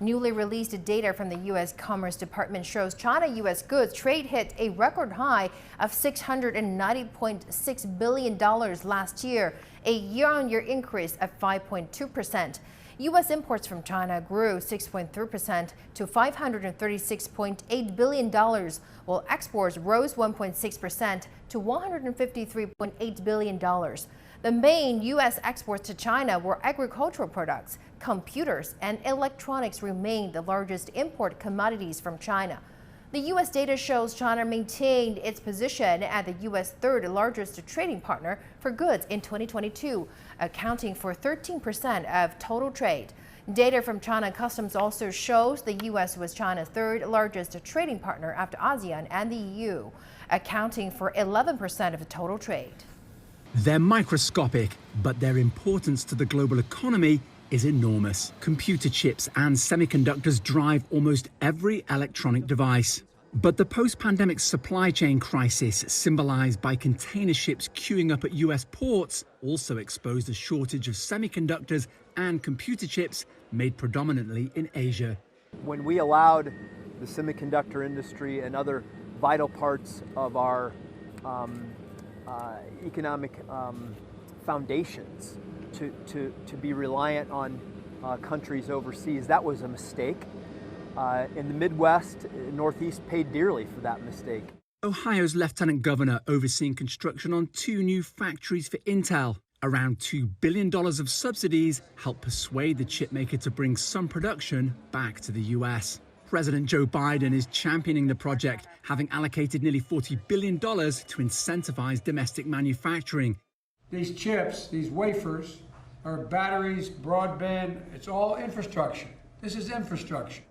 Newly released data from the U.S. Commerce Department shows China-U.S. goods trade hit a record high of $690.6 billion last year, a year-on-year increase of 5.2%. U.S. imports from China grew 6.3% to $536.8 billion, while exports rose 1.6% to $153.8 billion. The main U.S. exports to China were agricultural products. Computers and electronics remained the largest import commodities from China. The U.S. data shows China maintained its position as the U.S. third largest trading partner for goods in 2022, accounting for 13% of total trade. Data from China Customs also shows the U.S. was China's third largest trading partner after ASEAN and the EU, accounting for 11% of the total trade. They're microscopic, but their importance to the global economy is enormous. Computer chips and semiconductors drive almost every electronic device. But the post-pandemic supply chain crisis, symbolized by container ships queuing up at US ports, also exposed a shortage of semiconductors and computer chips made predominantly in Asia. When we allowed the semiconductor industry and other vital parts of our economic foundations to be reliant on countries overseas, that was a mistake. In the Midwest, Northeast paid dearly for that mistake. Ohio's lieutenant governor overseeing construction on 2 new factories for Intel. Around $2 billion of subsidies helped persuade the chipmaker to bring some production back to the US. President Joe Biden is championing the project, having allocated nearly $40 billion to incentivize domestic manufacturing. These chips, these wafers, are batteries, broadband, it's all infrastructure. This is infrastructure.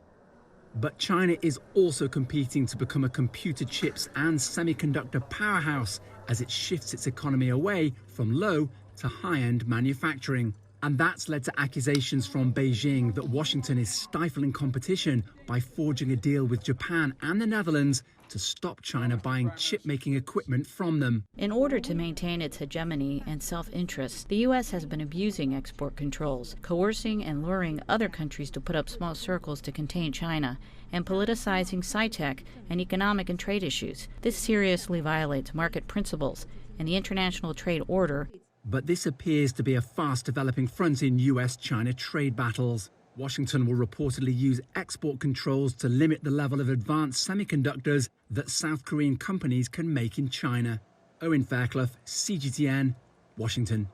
But China is also competing to become a computer chips and semiconductor powerhouse as it shifts its economy away from low to high-end manufacturing. And that's led to accusations from Beijing that Washington is stifling competition by forging a deal with Japan and the Netherlands to stop China buying chip-making equipment from them. In order to maintain its hegemony and self-interest, the U.S. has been abusing export controls, coercing and luring other countries to put up small circles to contain China, and politicizing sci-tech and economic and trade issues. This seriously violates market principles and the international trade order. But this appears to be a fast-developing front in US-China trade battles. Washington will reportedly use export controls to limit the level of advanced semiconductors that South Korean companies can make in China. Owen Fairclough, CGTN, Washington.